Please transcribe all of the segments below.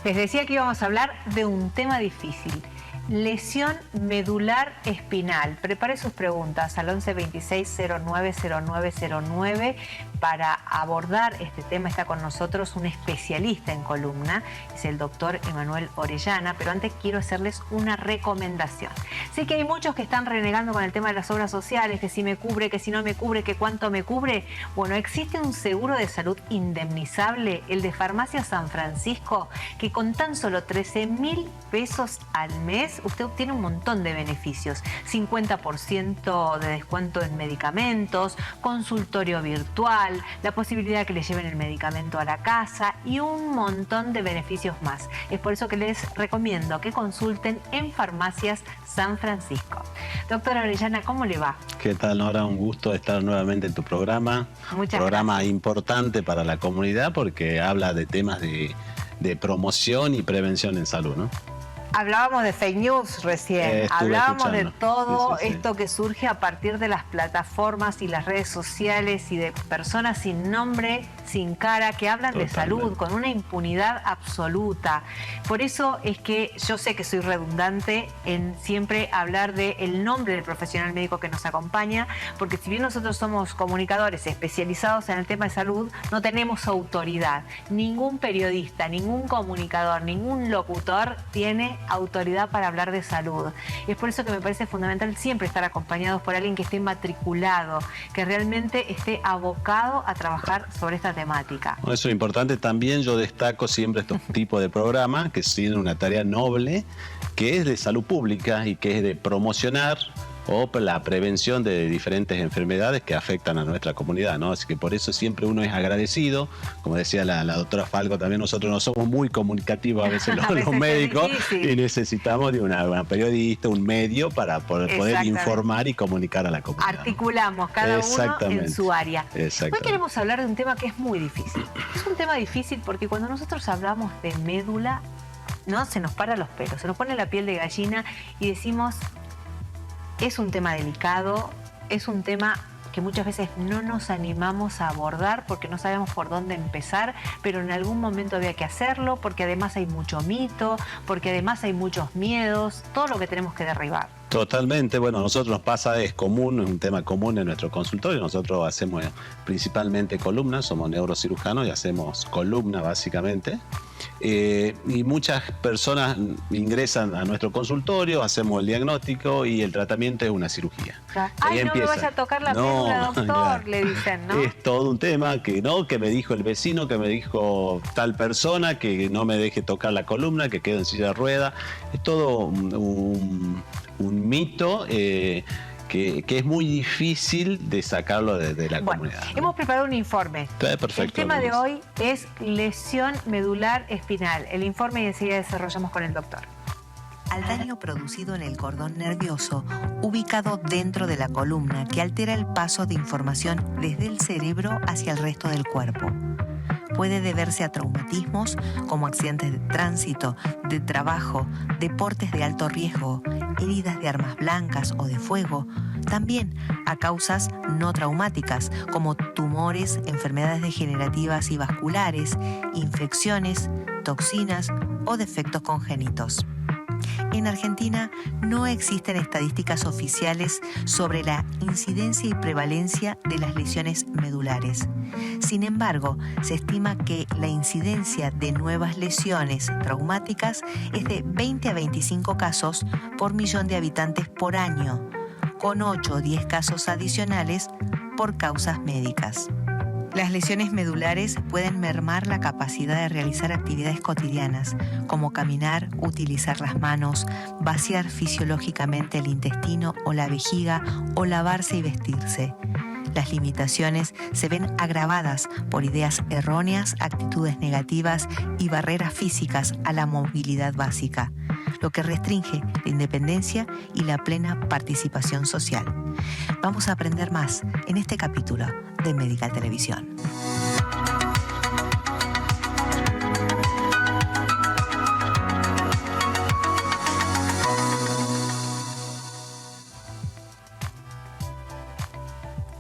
Les decía que íbamos a hablar de un tema difícil. Lesión medular espinal. Prepare sus preguntas al 11 26 09 09 09 para abordar este tema. Está con nosotros un especialista en columna, es el doctor Emanuel Orellana, pero antes quiero hacerles una recomendación. Sé que hay muchos que están renegando con el tema de las obras sociales, que si me cubre, que si no me cubre, que cuánto me cubre. Bueno, existe un seguro de salud indemnizable, el de Farmacia San Francisco, que con tan solo 13.000 pesos al mes usted obtiene un montón de beneficios. 50% de descuento en medicamentos, consultorio virtual, la posibilidad de que le lleven el medicamento a la casa y un montón de beneficios más. Es por eso que les recomiendo que consulten en Farmacias San Francisco. Doctora Orellana, ¿cómo le va? ¿Qué tal, Nora? Un gusto estar nuevamente en tu programa. Muchas programa gracias. Importante para la comunidad porque habla de temas de promoción y prevención en salud, ¿no? Hablábamos de fake news recién, Estuve hablábamos de escuchando. todo Sí. esto que surge a partir de las plataformas y las redes sociales y de personas sin nombre, sin cara, que hablan de salud con una impunidad absoluta. Por eso es que yo sé que soy redundante en siempre hablar del nombre del profesional médico que nos acompaña, porque si bien nosotros somos comunicadores especializados en el tema de salud, no tenemos autoridad. Ningún periodista, ningún comunicador, ningún locutor tiene autoridad para hablar de salud. Y es por eso que me parece fundamental siempre estar acompañados por alguien que esté matriculado, que realmente esté abocado a trabajar sobre esta temática. Bueno, eso es importante. También yo destaco siempre estos tipos de programas que tienen una tarea noble, que es de salud pública y que es de promocionar o la prevención de diferentes enfermedades que afectan a nuestra comunidad, ¿no? Así que por eso siempre uno es agradecido. Como decía la doctora Falco, también nosotros no somos muy comunicativos a veces los médicos y necesitamos de una periodista, un medio para poder informar y comunicar a la comunidad. Articulamos cada uno en su área. Hoy queremos hablar de un tema que es muy difícil. Es un tema difícil porque cuando nosotros hablamos de médula, ¿no? Se nos paran los pelos, se nos pone la piel de gallina y decimos... Es un tema delicado, es un tema que muchas veces no nos animamos a abordar porque no sabemos por dónde empezar, pero en algún momento había que hacerlo porque además hay mucho mito, porque además hay muchos miedos, todo lo que tenemos que derribar. Totalmente, bueno, a nosotros nos pasa, es común, es un tema común en nuestro consultorio. Nosotros hacemos principalmente columnas, somos neurocirujanos y hacemos columna básicamente. Y muchas personas ingresan a nuestro consultorio, hacemos el diagnóstico y el tratamiento es una cirugía. Ay, no me vaya a tocar la médula, doctor, le dicen, ¿no? Es todo un tema que me dijo el vecino, que me dijo tal persona, que no me deje tocar la columna, que quede en silla de ruedas. Es todo un mito que es muy difícil de sacarlo de la comunidad, ¿no? Hemos preparado un informe. Perfecto. El tema de hoy es lesión medular espinal. El informe y enseguida desarrollamos con el doctor. Al daño producido en el cordón nervioso, ubicado dentro de la columna, que altera el paso de información desde el cerebro hacia el resto del cuerpo. Puede deberse a traumatismos como accidentes de tránsito, de trabajo, deportes de alto riesgo, heridas de armas blancas o de fuego, también a causas no traumáticas como tumores, enfermedades degenerativas y vasculares, infecciones, toxinas o defectos congénitos. En Argentina no existen estadísticas oficiales sobre la incidencia y prevalencia de las lesiones medulares. Sin embargo, se estima que la incidencia de nuevas lesiones traumáticas es de 20 a 25 casos por millón de habitantes por año, con 8 o 10 casos adicionales por causas médicas. Las lesiones medulares pueden mermar la capacidad de realizar actividades cotidianas, como caminar, utilizar las manos, vaciar fisiológicamente el intestino o la vejiga o lavarse y vestirse. Las limitaciones se ven agravadas por ideas erróneas, actitudes negativas y barreras físicas a la movilidad básica, lo que restringe la independencia y la plena participación social. Vamos a aprender más en este capítulo de Medical Televisión.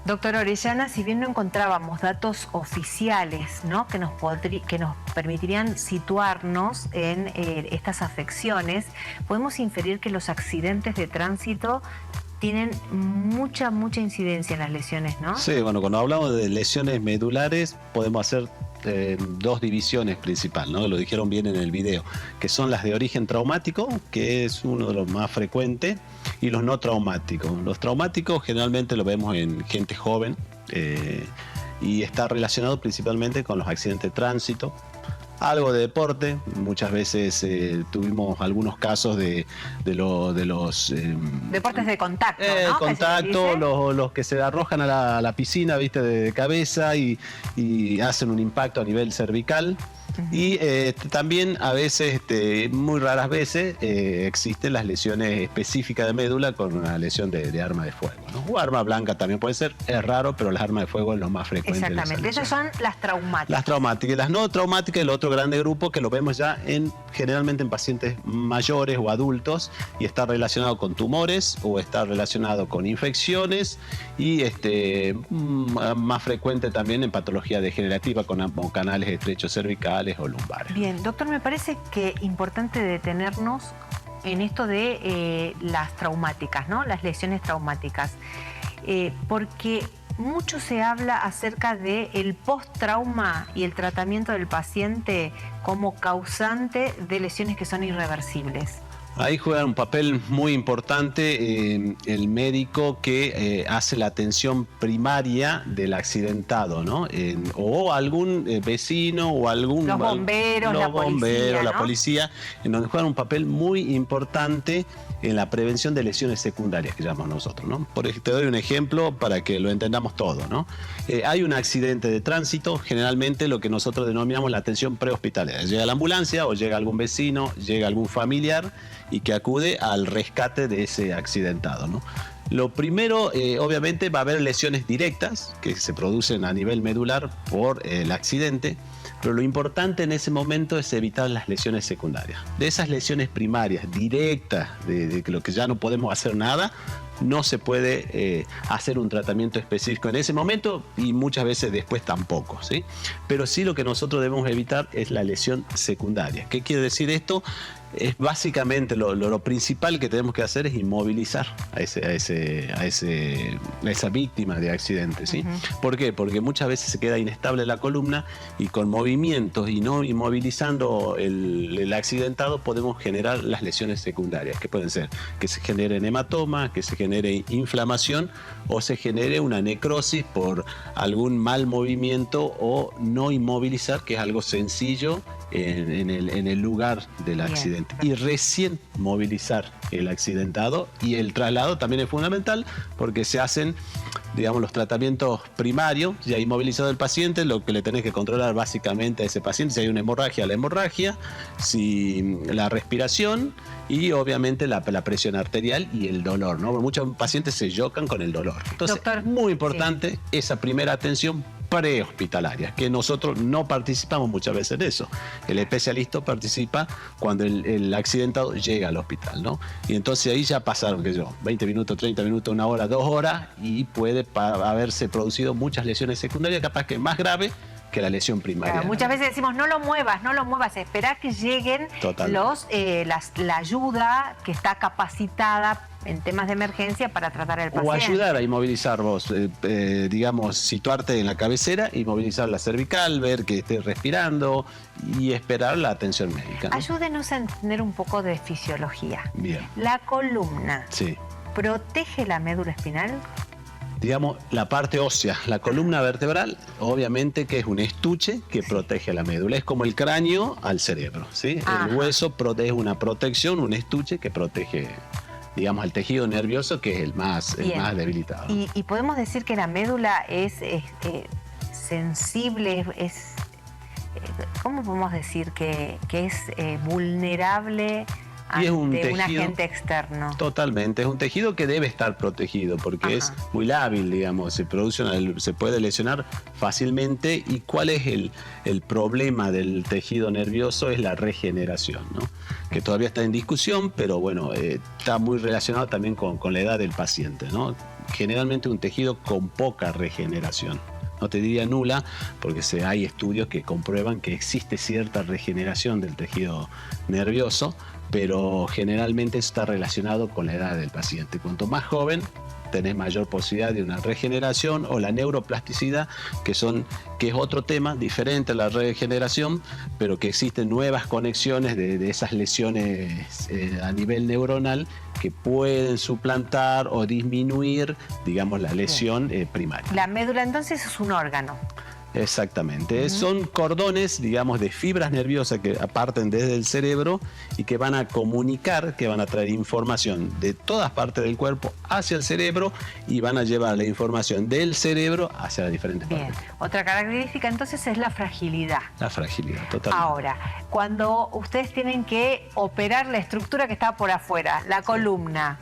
Doctor Orellana, si bien no encontrábamos datos oficiales, ¿no?, que nos permitirían situarnos en estas afecciones, podemos inferir que los accidentes de tránsito tienen mucha incidencia en las lesiones, ¿no? Sí, bueno, cuando hablamos de lesiones medulares podemos hacer dos divisiones principales, ¿no? Lo dijeron bien en el video, que son las de origen traumático, que es uno de los más frecuentes, y los no traumáticos. Los traumáticos generalmente lo vemos en gente joven y está relacionado principalmente con los accidentes de tránsito, algo de deporte. Muchas veces tuvimos algunos casos de los deportes de contacto, ¿no? Contacto, los que se arrojan a la piscina, viste, de cabeza y hacen un impacto a nivel cervical. Y también a veces, muy raras veces, existen las lesiones específicas de médula con una lesión de arma de fuego, ¿no? O arma blanca también puede ser, es raro, pero las armas de fuego es lo más frecuente. Exactamente, esas son las traumáticas. Las traumáticas. Las no traumáticas, el otro grande grupo que lo vemos ya generalmente en pacientes mayores o adultos, y está relacionado con tumores o está relacionado con infecciones y más frecuente también en patología degenerativa con canales estrechos cervicales o lumbares. Bien, doctor, me parece que es importante detenernos en esto de las traumáticas, ¿no? Las lesiones traumáticas, porque mucho se habla acerca del post-trauma y el tratamiento del paciente como causante de lesiones que son irreversibles. Ahí juega un papel muy importante el médico que hace la atención primaria del accidentado, ¿no? O algún vecino o algún... Los bomberos, la policía, la ¿no? Policía, en donde juegan un papel muy importante en la prevención de lesiones secundarias, que llamamos nosotros, ¿no? Te doy un ejemplo para que lo entendamos todo, ¿no? Hay un accidente de tránsito, generalmente lo que nosotros denominamos la atención prehospitalaria. Llega la ambulancia o llega algún vecino, llega algún familiar y que acude al rescate de ese accidentado, ¿no? Lo primero, obviamente, va a haber lesiones directas que se producen a nivel medular por el accidente, pero lo importante en ese momento es evitar las lesiones secundarias. De esas lesiones primarias, directas, de lo que ya no podemos hacer nada, no se puede hacer un tratamiento específico en ese momento y muchas veces después tampoco, ¿sí? Pero sí lo que nosotros debemos evitar es la lesión secundaria. ¿Qué quiere decir esto? Es básicamente lo principal que tenemos que hacer es inmovilizar a esa víctima de accidente, ¿sí? ¿Por qué? Porque muchas veces se queda inestable la columna y con movimientos y no inmovilizando el accidentado podemos generar las lesiones secundarias, que pueden ser que se generen hematomas, que se genere inflamación o se genere una necrosis por algún mal movimiento o no inmovilizar, que es algo sencillo en el lugar del accidente. Y recién movilizar el accidentado, y el traslado también es fundamental porque se hacen, digamos, los tratamientos primarios. Ya inmovilizado el paciente, lo que le tenés que controlar básicamente a ese paciente, si hay una hemorragia, la hemorragia, si la respiración y obviamente la presión arterial y el dolor, ¿no? Muchos pacientes se chocan con el dolor. Entonces, doctor, muy importante esa primera atención prehospitalaria, que nosotros no participamos muchas veces en eso. El especialista participa cuando el accidentado llega al hospital, ¿no? Y entonces ahí ya pasaron, 20 minutos, 30 minutos, 1 hora, 2 horas, y puede haberse producido muchas lesiones secundarias, capaz que más graves que la lesión primaria. Claro, muchas veces decimos, no lo muevas, espera que lleguen la ayuda que está capacitada en temas de emergencia para tratar al paciente. O ayudar a inmovilizar vos, digamos, situarte en la cabecera, inmovilizar la cervical, ver que esté respirando y esperar la atención médica, ¿no? Ayúdenos a entender un poco de fisiología. Bien. La columna, sí, ¿protege la médula espinal? Digamos, la parte ósea, la columna vertebral, obviamente que es un estuche que protege a la médula. Es como el cráneo al cerebro, ¿sí? El hueso protege una protección, un estuche que protege, digamos, al tejido nervioso, que es el más debilitado. Y podemos decir que la médula es sensible, ¿cómo podemos decir que es vulnerable ante un agente externo? Totalmente, es un tejido que debe estar protegido porque es muy lábil, digamos, se puede lesionar fácilmente. ¿Y cuál es el problema del tejido nervioso? Es la regeneración, ¿no? Que todavía está en discusión, pero bueno, está muy relacionado también con la edad del paciente, ¿no? generalmente un tejido con poca regeneración. No te diría nula, porque hay estudios que comprueban que existe cierta regeneración del tejido nervioso, pero generalmente está relacionado con la edad del paciente. Cuanto más joven, tenés mayor posibilidad de una regeneración, o la neuroplasticidad, que es otro tema diferente a la regeneración, pero que existen nuevas conexiones de esas lesiones a nivel neuronal que pueden suplantar o disminuir, digamos, la lesión primaria. La médula entonces es un órgano. Exactamente, son cordones, digamos, de fibras nerviosas que parten desde el cerebro y que van a comunicar, que van a traer información de todas partes del cuerpo hacia el cerebro y van a llevar la información del cerebro hacia las diferentes partes. Otra característica entonces es la fragilidad. La fragilidad, totalmente. Ahora, cuando ustedes tienen que operar la estructura que está por afuera, la columna,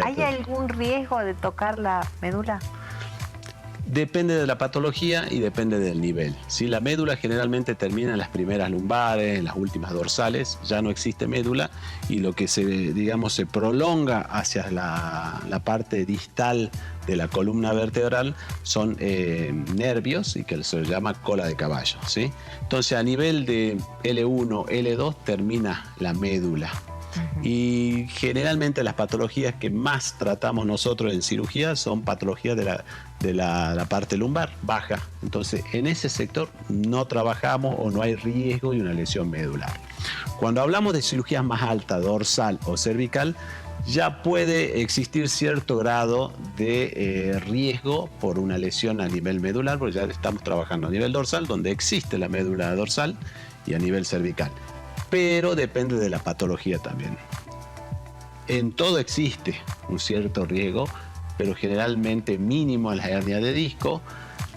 ¿hay algún riesgo de tocar la médula? Depende de la patología y depende del nivel. Si la médula generalmente termina en las primeras lumbares, en las últimas dorsales, ya no existe médula, y lo que se prolonga hacia la parte distal de la columna vertebral son nervios, y que se llama cola de caballo, ¿sí? Entonces, a nivel de L1, L2 termina la médula. Y generalmente las patologías que más tratamos nosotros en cirugía son patologías de la parte lumbar baja. Entonces, en ese sector no trabajamos o no hay riesgo de una lesión medular. Cuando hablamos de cirugías más altas, dorsal o cervical, ya puede existir cierto grado de riesgo por una lesión a nivel medular, porque ya estamos trabajando a nivel dorsal, donde existe la médula dorsal, y a nivel cervical. Pero depende de la patología también. En todo existe un cierto riesgo, pero generalmente mínimo en la hernia de disco.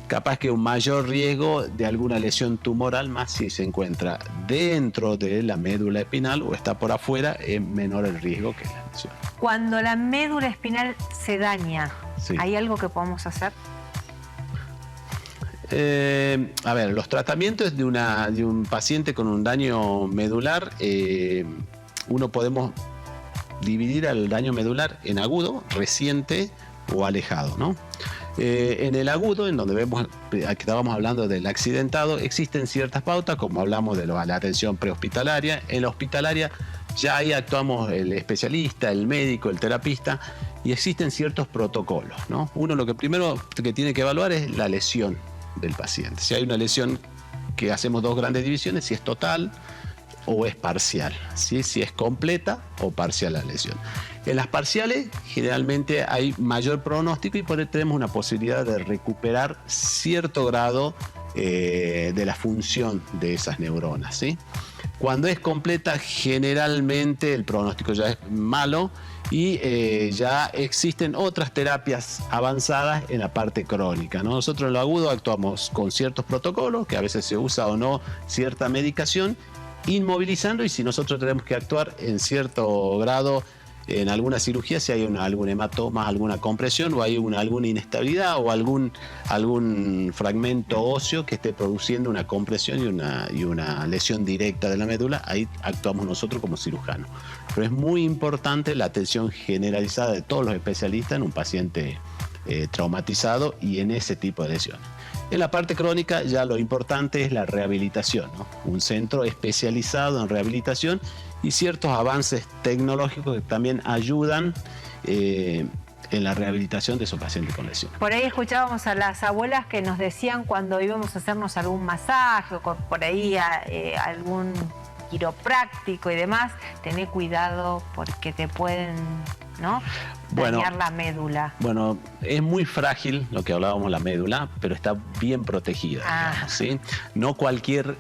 Capaz que un mayor riesgo de alguna lesión tumoral, más si se encuentra dentro de la médula espinal o está por afuera, es menor el riesgo que la lesión. Cuando la médula espinal se daña, sí, ¿hay algo que podemos hacer? A ver, los tratamientos de un paciente con un daño medular, uno podemos dividir al daño medular en agudo, reciente o alejado, ¿no? En el agudo, en donde vemos que estábamos hablando del accidentado, existen ciertas pautas, como hablamos de la atención prehospitalaria. En la hospitalaria ya ahí actuamos el especialista, el médico, el terapista, y existen ciertos protocolos, ¿no? Uno lo que primero que tiene que evaluar es la lesión del paciente. Si hay una lesión, que hacemos dos grandes divisiones, si es total o es parcial, ¿sí? Si es completa o parcial la lesión. En las parciales generalmente hay mayor pronóstico y por eso tenemos una posibilidad de recuperar cierto grado de la función de esas neuronas, ¿sí? Cuando es completa, generalmente el pronóstico ya es malo y ya existen otras terapias avanzadas en la parte crónica, ¿no? Nosotros en lo agudo actuamos con ciertos protocolos, que a veces se usa o no cierta medicación, inmovilizando, y si nosotros tenemos que actuar en cierto grado en alguna cirugía, si hay algún hematoma, alguna compresión o hay alguna inestabilidad o algún fragmento óseo que esté produciendo una compresión y una lesión directa de la médula, ahí actuamos nosotros como cirujanos. Pero es muy importante la atención generalizada de todos los especialistas en un paciente traumatizado y en ese tipo de lesiones. En la parte crónica ya lo importante es la rehabilitación, ¿no? Un centro especializado en rehabilitación y ciertos avances tecnológicos que también ayudan en la rehabilitación de esos pacientes con lesiones. Por ahí escuchábamos a las abuelas que nos decían cuando íbamos a hacernos algún masaje o por ahí algún quiropráctico y demás, tené cuidado porque te pueden, ¿no?, dañar la médula. Bueno, es muy frágil lo que hablábamos, la médula, pero está bien protegida, digamos, ¿sí? No cualquier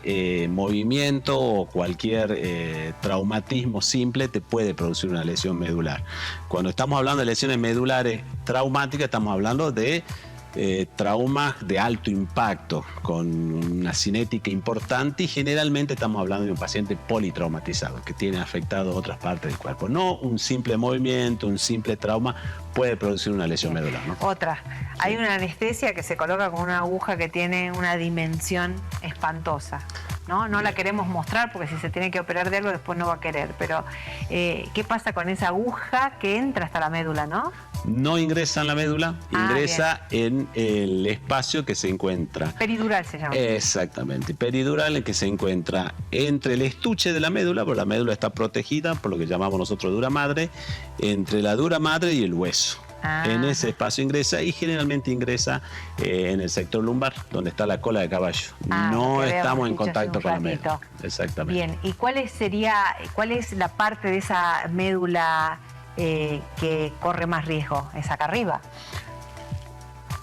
movimiento o cualquier traumatismo simple te puede producir una lesión medular. Cuando estamos hablando de lesiones medulares traumáticas, estamos hablando de traumas de alto impacto, con una cinética importante, y generalmente estamos hablando de un paciente politraumatizado que tiene afectado otras partes del cuerpo. No un simple movimiento, un simple trauma puede producir una lesión medular, ¿no? Otra, hay una anestesia que se coloca con una aguja que tiene una dimensión espantosa. ¿no? No la queremos mostrar porque si se tiene que operar de algo después no va a querer. Pero, ¿qué pasa con esa aguja que entra hasta la médula, no? No ingresa en la médula, ingresa en el espacio que se encuentra. Peridural se llama. Exactamente, peridural, el que se encuentra entre el estuche de la médula, porque la médula está protegida por lo que llamamos nosotros dura madre, entre la dura madre y el hueso. En ese espacio ingresa y generalmente ingresa en el sector lumbar, donde está la cola de caballo. No estamos en contacto con la médula. Exactamente. Bien, ¿y cuál es la parte de esa médula que corre más riesgo? ¿Es acá arriba?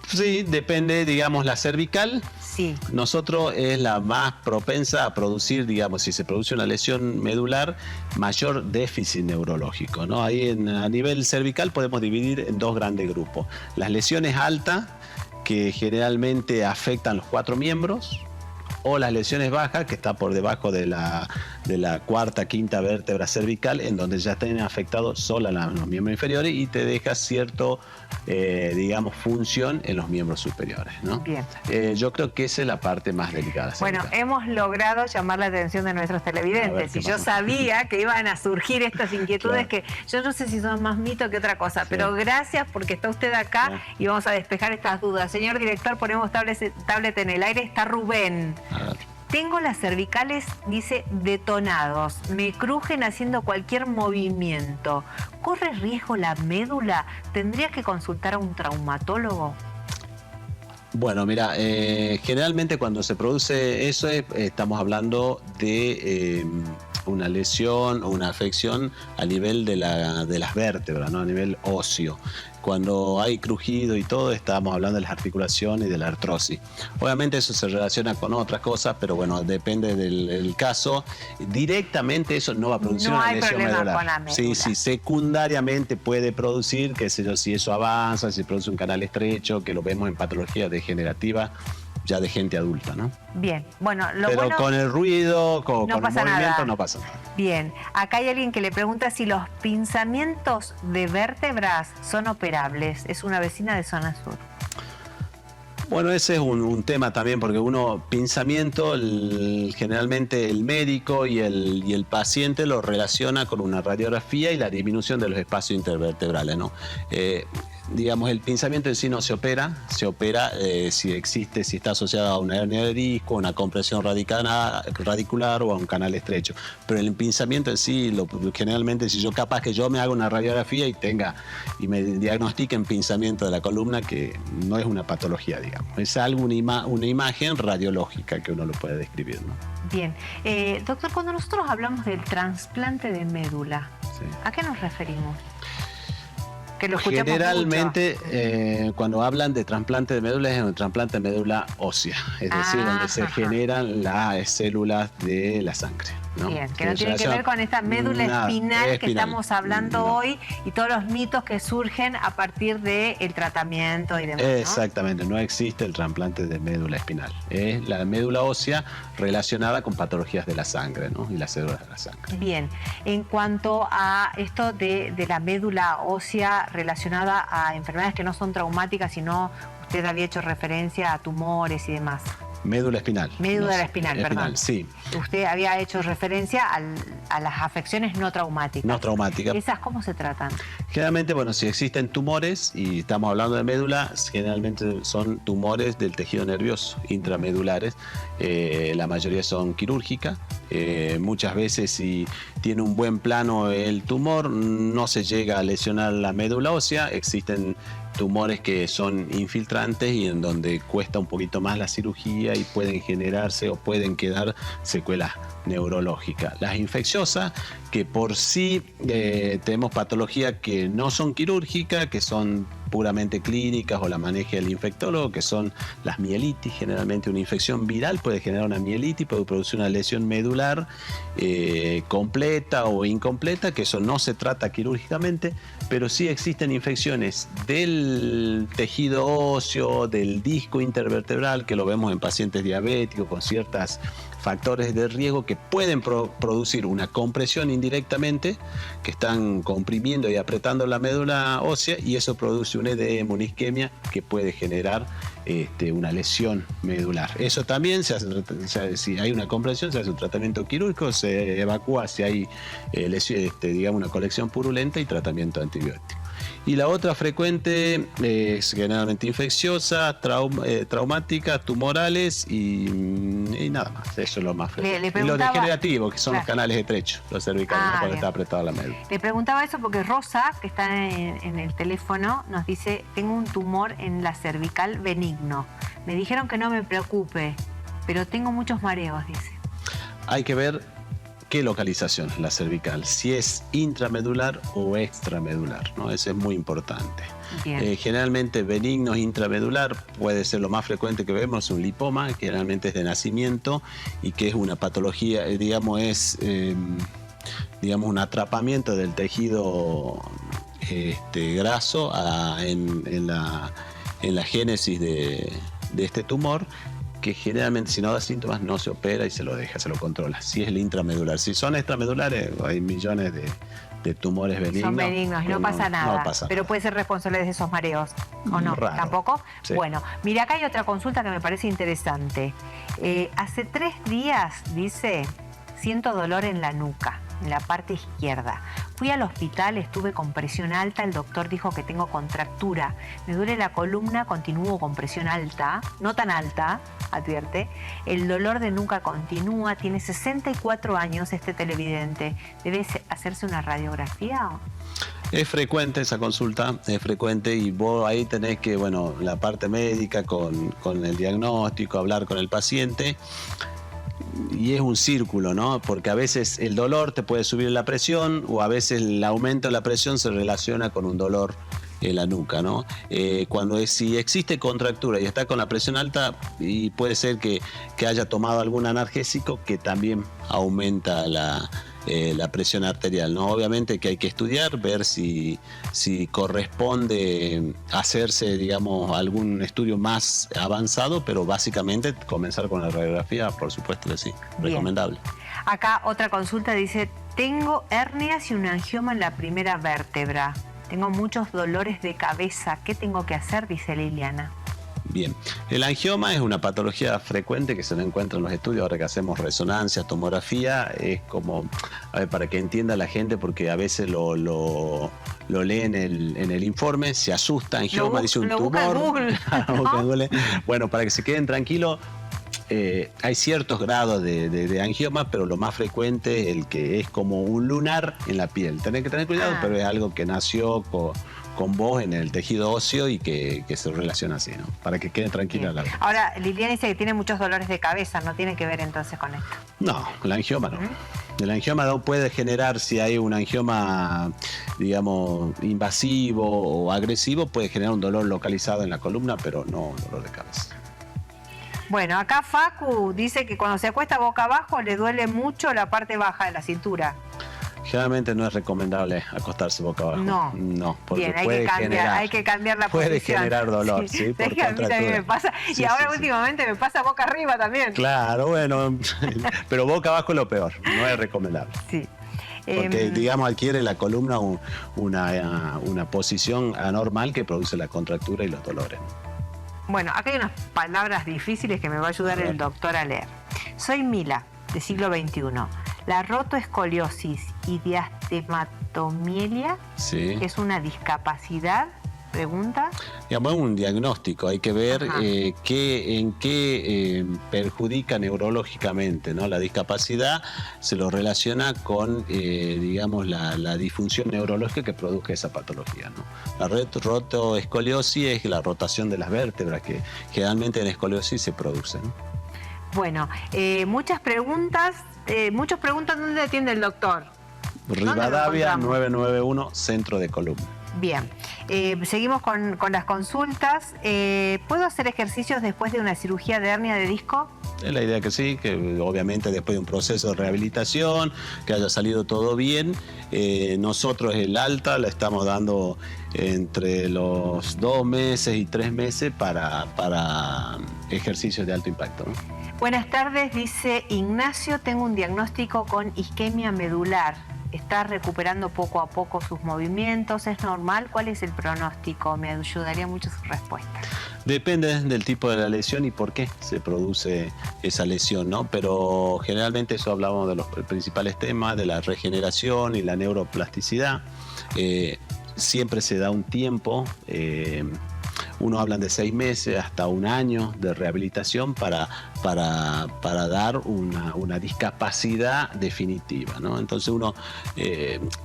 Sí, depende, digamos, la cervical. Sí. Nosotros es la más propensa a producir, digamos, si se produce una lesión medular, mayor déficit neurológico, ¿no? Ahí a nivel cervical podemos dividir en dos grandes grupos. Las lesiones altas, que generalmente afectan los 4 miembros, o las lesiones bajas, que está por debajo de la cuarta, quinta vértebra cervical, en donde ya están afectados solo los miembros inferiores y te deja cierto, digamos, función en los miembros superiores, ¿no? Bien. Yo creo que esa es la parte más delicada. Bueno, hemos logrado llamar la atención de nuestros televidentes y yo sabía que iban a surgir estas inquietudes que yo no sé si son más mito que otra cosa, pero gracias porque está usted acá y vamos a despejar estas dudas. Señor director, ponemos tablet en el aire, está Rubén. Tengo las cervicales, dice, detonados. Me crujen haciendo cualquier movimiento. ¿Corre riesgo la médula? ¿Tendría que consultar a un traumatólogo? Bueno, mira, generalmente cuando se produce eso estamos hablando de una lesión o una afección a nivel de las vértebras, ¿no? A nivel óseo. Cuando hay crujido y todo, estamos hablando de las articulaciones y de la artrosis. Obviamente eso se relaciona con otras cosas, pero bueno, depende del caso. Directamente eso no va a producir una lesión medular. Con la médula. Sí, secundariamente puede producir, qué sé yo, si eso avanza, si produce un canal estrecho, que lo vemos en patologías degenerativas ya de gente adulta, ¿no? Bien, bueno, pero con el ruido, con el movimiento, nada. No pasa nada. Bien, acá hay alguien que le pregunta si los pinzamientos de vértebras son operables. Es una vecina de zona sur. Bueno, ese es un tema también, porque pinzamiento, generalmente el médico y el paciente lo relaciona con una radiografía y la disminución de los espacios intervertebrales, ¿no? Digamos, el pinzamiento en sí no se opera, si está asociado a una hernia de disco, una compresión radicular o a un canal estrecho. Pero el pinzamiento en sí, generalmente, si yo capaz que yo me haga una radiografía y me diagnostiquen pinzamiento de la columna, que no es una patología, digamos. Es algo, una imagen radiológica que uno lo puede describir, ¿no? Bien. Doctor, cuando nosotros hablamos del trasplante de médula, ¿a qué nos referimos? Generalmente, cuando hablan de trasplante de médula, es un trasplante de médula ósea, es decir, donde se generan las células de la sangre, ¿no? Bien, que no tiene que ver con esta médula espinal que estamos hablando hoy y todos los mitos que surgen a partir del tratamiento y demás, ¿no? Exactamente, no existe el trasplante de médula espinal. Es la médula ósea relacionada con patologías de la sangre, ¿no? Y las células de la sangre. Bien, en cuanto a esto de la médula ósea relacionada a enfermedades que no son traumáticas, sino usted había hecho referencia a tumores y demás. Médula espinal. Médula espinal, perdón. Sí. Usted había hecho referencia a las afecciones no traumáticas. No traumáticas. ¿Esas cómo se tratan? Generalmente, bueno, si existen tumores y estamos hablando de médula, generalmente son tumores del tejido nervioso, intramedulares. La mayoría son quirúrgicas. Muchas veces, si tiene un buen plano el tumor, no se llega a lesionar la médula ósea. Existen tumores que son infiltrantes y en donde cuesta un poquito más la cirugía y pueden generarse o pueden quedar secuelas neurológicas. Las infecciosas, que por sí tenemos patologías que no son quirúrgicas, que son puramente clínicas o la maneja el infectólogo, que son las mielitis. Generalmente una infección viral puede generar una mielitis, puede producir una lesión medular completa o incompleta, que eso no se trata quirúrgicamente, pero sí existen infecciones del tejido óseo, del disco intervertebral, que lo vemos en pacientes diabéticos con ciertos factores de riesgo que pueden producir una compresión indirectamente, que están comprimiendo y apretando la médula ósea, y eso produce un edema, una isquemia que puede generar una lesión medular. Eso también se hace, si hay una compresión, se hace un tratamiento quirúrgico, se evacúa si hay digamos una colección purulenta y tratamiento antibiótico. Y la otra frecuente es generalmente infecciosa, traumática, tumorales y nada más. Eso es lo más frecuente. Y los degenerativos, que son los canales estrechos, los cervicales, ¿no? Cuando está apretada la médula. Le preguntaba eso porque Rosa, que está en el teléfono, nos dice: tengo un tumor en la cervical benigno. Me dijeron que no me preocupe, pero tengo muchos mareos, dice. Hay que ver qué localización la cervical, si es intramedular o extramedular, ¿no? Eso es muy importante. Generalmente benigno intramedular puede ser lo más frecuente que vemos, un lipoma, que generalmente es de nacimiento y que es una patología, digamos, un atrapamiento del tejido graso en la génesis de este tumor, que generalmente si no da síntomas no se opera y se lo deja, se lo controla. Si es el intramedular. Si son extramedulares, hay millones de tumores benignos. Son benignos y no pasa nada. No pasa pero nada. Puede ser responsable de esos mareos, ¿o no? Raro. ¿Tampoco? Sí. Bueno, mira, acá hay otra consulta que me parece interesante. Hace 3 días, dice, siento dolor en la nuca, en la parte izquierda. Fui al hospital, estuve con presión alta, el doctor dijo que tengo contractura. Me duele la columna, continúo con presión alta, no tan alta, advierte. El dolor de nuca continúa, tiene 64 años este televidente. ¿Debe hacerse una radiografía? Es frecuente esa consulta, es frecuente, y vos ahí tenés que, la parte médica con el diagnóstico, hablar con el paciente. Y es un círculo, ¿no? Porque a veces el dolor te puede subir la presión, o a veces el aumento de la presión se relaciona con un dolor en la nuca, ¿no? Si existe contractura y está con la presión alta, y puede ser que haya tomado algún analgésico que también aumenta la presión arterial, ¿no? Obviamente que hay que estudiar, ver si corresponde hacerse, digamos, algún estudio más avanzado, pero básicamente comenzar con la radiografía, por supuesto que sí, bien. Recomendable. Acá otra consulta dice: tengo hernias y un angioma en la primera vértebra. Tengo muchos dolores de cabeza. ¿Qué tengo que hacer?, dice Liliana. Bien, el angioma es una patología frecuente que se le encuentra en los estudios. Ahora que hacemos resonancia, tomografía, es como, a ver, para que entienda la gente, porque a veces lo lee en el informe, se asusta, angioma, dice un tumor. Google. Bueno, para que se queden tranquilos, hay ciertos grados de angioma, pero lo más frecuente es el que es como un lunar en la piel. Tenés que tener cuidado, pero es algo que nació con vos en el tejido óseo y que se relaciona así, ¿no? Para que quede tranquila la vida. Ahora, Liliana dice que tiene muchos dolores de cabeza, ¿no tiene que ver entonces con esto? No, el angioma no. El angioma no puede generar, si hay un angioma, digamos, invasivo o agresivo, puede generar un dolor localizado en la columna, pero no dolor de cabeza. Bueno, acá Facu dice que cuando se acuesta boca abajo le duele mucho la parte baja de la cintura. Generalmente no es recomendable acostarse boca abajo. No, porque bien, hay que cambiar la posición. Puede generar dolor, sí, por que a mí también me pasa. Sí, y ahora últimamente me pasa boca arriba también. Claro, bueno, pero boca abajo es lo peor, no es recomendable. Sí. Porque, digamos, adquiere la columna una posición anormal que produce la contractura y los dolores. Bueno, acá hay unas palabras difíciles que me va a ayudar el doctor a leer. Soy Mila, de siglo XXI. La rotoescoliosis y diastematomielia es una discapacidad, pregunta. Digamos, es un diagnóstico, hay que ver en qué perjudica neurológicamente, ¿no? La discapacidad se lo relaciona con, digamos, la disfunción neurológica que produce esa patología, ¿no? La rotoescoliosis es la rotación de las vértebras, que generalmente en escoliosis se producen. Bueno, muchos preguntan dónde atiende el doctor. Rivadavia 991, centro de columna. Bien, seguimos con las consultas. ¿Puedo hacer ejercicios después de una cirugía de hernia de disco? Es la idea que sí, que obviamente después de un proceso de rehabilitación, que haya salido todo bien. Nosotros el alta la estamos dando entre los 2 meses y 3 meses para ejercicios de alto impacto, ¿no? Buenas tardes, dice Ignacio, tengo un diagnóstico con isquemia medular. está recuperando poco a poco sus movimientos, ¿es normal? ¿Cuál es el pronóstico? Me ayudaría mucho su respuesta. Depende del tipo de la lesión y por qué se produce esa lesión, ¿no? Pero generalmente eso hablábamos de los principales temas, de la regeneración y la neuroplasticidad. Siempre se da un tiempo, unos hablan de 6 meses hasta 1 año de rehabilitación para dar una discapacidad definitiva, ¿no? Entonces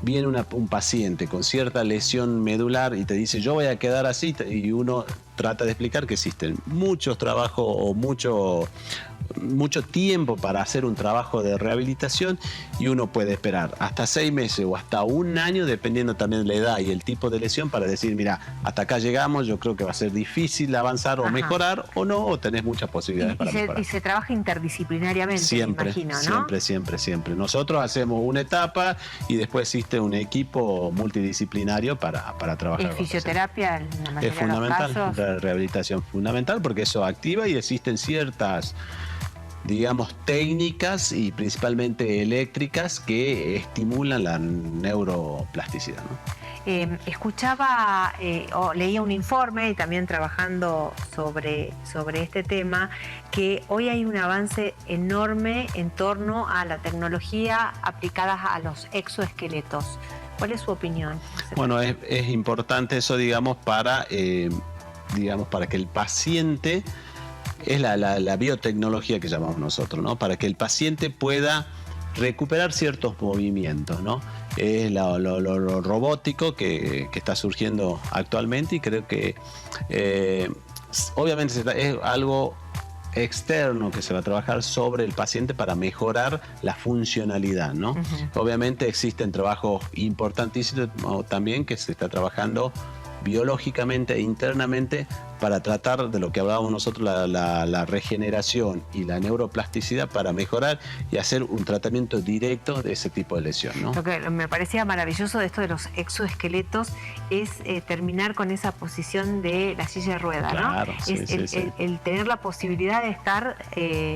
viene un paciente con cierta lesión medular y te dice yo voy a quedar así, y uno trata de explicar que existen muchos trabajos o mucho tiempo para hacer un trabajo de rehabilitación, y uno puede esperar hasta 6 meses o hasta 1 año, dependiendo también de la edad y el tipo de lesión, para decir, mira, hasta acá llegamos, yo creo que va a ser difícil avanzar o mejorar o no, o tenés muchas posibilidades para mejorar. Y se trabaja interdisciplinariamente, siempre, me imagino, ¿no? Siempre. Nosotros hacemos una etapa y después existe un equipo multidisciplinario para trabajar. ¿Es fisioterapia en la mayoría es fundamental, de los casos? la rehabilitación fundamental, porque eso activa y existen ciertas, digamos, técnicas y principalmente eléctricas que estimulan la neuroplasticidad, ¿no? Escuchaba o leía un informe y también trabajando sobre este tema, que hoy hay un avance enorme en torno a la tecnología aplicada a los exoesqueletos. ¿Cuál es su opinión? Bueno, es importante eso, digamos, para que el paciente, es la biotecnología que llamamos nosotros, ¿no? Para que el paciente pueda recuperar ciertos movimientos, ¿no? Es lo robótico que está surgiendo actualmente, y creo que obviamente es algo externo que se va a trabajar sobre el paciente para mejorar la funcionalidad, ¿no? Obviamente existen trabajos importantísimos también que se está trabajando biológicamente e internamente para tratar de lo que hablábamos nosotros, la regeneración y la neuroplasticidad, para mejorar y hacer un tratamiento directo de ese tipo de lesión, ¿no? Lo que me parecía maravilloso de esto de los exoesqueletos es terminar con esa posición de la silla de rueda, claro, ¿no? Sí, el tener la posibilidad de estar...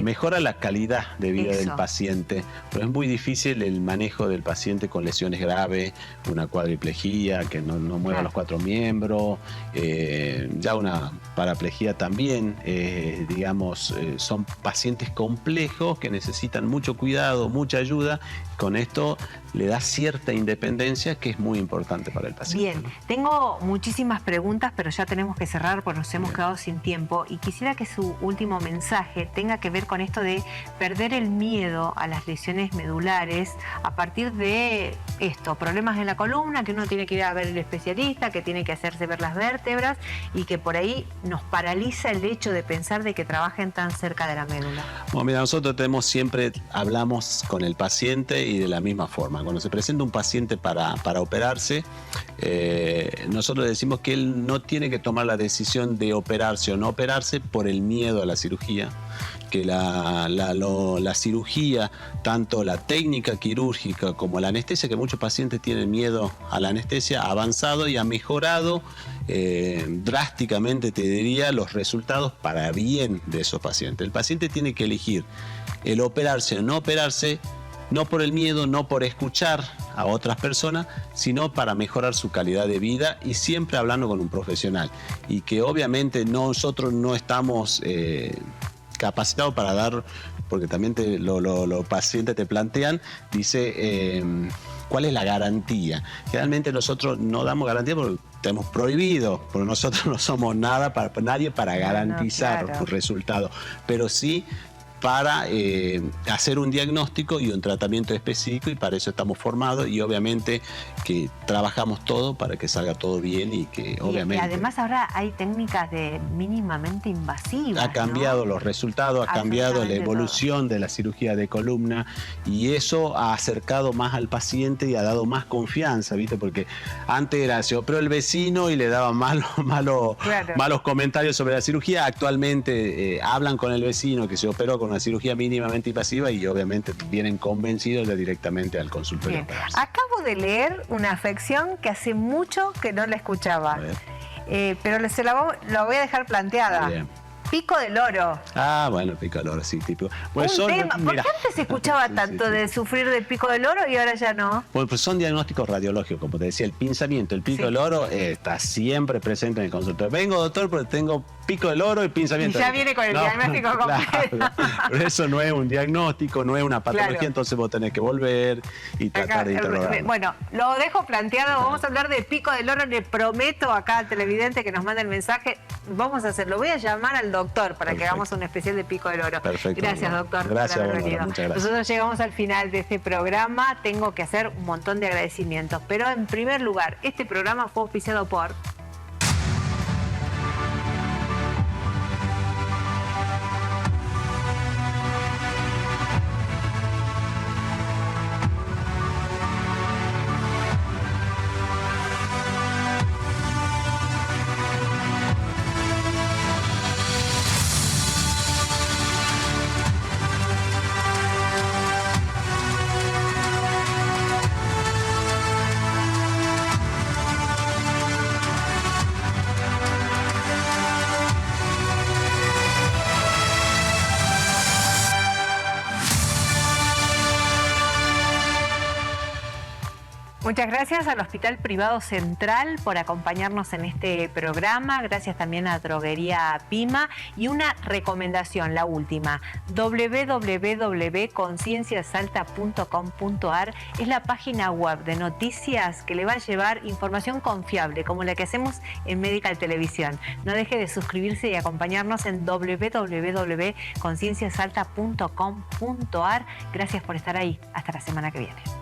Mejora la calidad de vida del paciente, pero es muy difícil el manejo del paciente con lesiones graves, una cuadriplegia, que no mueva los 4 miembros, ya una paraplegia también, son pacientes complejos que necesitan mucho cuidado, mucha ayuda. Con esto le da cierta independencia que es muy importante para el paciente. Bien, tengo muchísimas preguntas, pero ya tenemos que cerrar porque nos hemos quedado sin tiempo, y quisiera que su último mensaje tenga que ver con esto de perder el miedo a las lesiones medulares a partir de problemas en la columna, que uno tiene que ir a ver el especialista, que tiene que hacerse ver las vértebras, y que por ahí nos paraliza el hecho de pensar de que trabajen tan cerca de la médula. Bueno, mira, nosotros siempre hablamos con el paciente y de la misma forma. Cuando se presenta un paciente para operarse, nosotros decimos que él no tiene que tomar la decisión de operarse o no operarse por el miedo a la cirugía, que la cirugía, tanto la técnica quirúrgica como la anestesia, que muchos pacientes tienen miedo a la anestesia, ha avanzado y ha mejorado drásticamente, te diría, los resultados para bien de esos pacientes. El paciente tiene que elegir el operarse o no operarse, no por el miedo, no por escuchar a otras personas, sino para mejorar su calidad de vida, y siempre hablando con un profesional. Y que obviamente nosotros no estamos capacitados para dar, porque también los pacientes te plantean, dice, ¿cuál es la garantía? Generalmente nosotros no damos garantía porque tenemos prohibido, porque nosotros no somos nadie para garantizar un resultado, pero sí para hacer un diagnóstico y un tratamiento específico, y para eso estamos formados, y obviamente que trabajamos todo para que salga todo bien, y que obviamente... Y además ahora hay técnicas de mínimamente invasivas, ha cambiado, ¿no? Los resultados, ha cambiado la evolución de la cirugía de columna, y eso ha acercado más al paciente y ha dado más confianza, ¿viste? Porque antes se operó el vecino y le daban malos comentarios sobre la cirugía. Actualmente hablan con el vecino que se operó con una cirugía mínimamente invasiva, y obviamente vienen convencidos de directamente al consultorio. Acabo de leer una afección que hace mucho que no la escuchaba, pero la voy a dejar planteada. Bien. Pico del Oro. Ah, bueno, pico del oro, sí, típico. ¿Por qué antes se escuchaba tanto de sufrir de pico del oro y ahora ya no? Pues son diagnósticos radiológicos, como te decía, el pinzamiento, el pico del oro está siempre presente en el consultorio. Vengo, doctor, porque tengo pico del oro y pinzamiento. Y ya viene con el diagnóstico completo. Claro, pero eso no es un diagnóstico, no es una patología, claro. Entonces vos tenés que volver y tratar de interrogar. Bueno, lo dejo planteado, vamos a hablar de pico del oro, le prometo acá al televidente que nos mande el mensaje, vamos a hacerlo, voy a llamar al doctor para que hagamos un especial de pico del oro. Perfecto. Gracias, doctor. Gracias, por haber venido. muchas gracias. Nosotros llegamos al final de este programa, tengo que hacer un montón de agradecimientos, pero en primer lugar, este programa fue auspiciado por... Muchas gracias al Hospital Privado Central por acompañarnos en este programa. Gracias también a Droguería Pima. Y una recomendación, la última. www.concienciasalta.com.ar es la página web de noticias que le va a llevar información confiable, como la que hacemos en Medical Televisión. No deje de suscribirse y acompañarnos en www.concienciasalta.com.ar. Gracias por estar ahí. Hasta la semana que viene.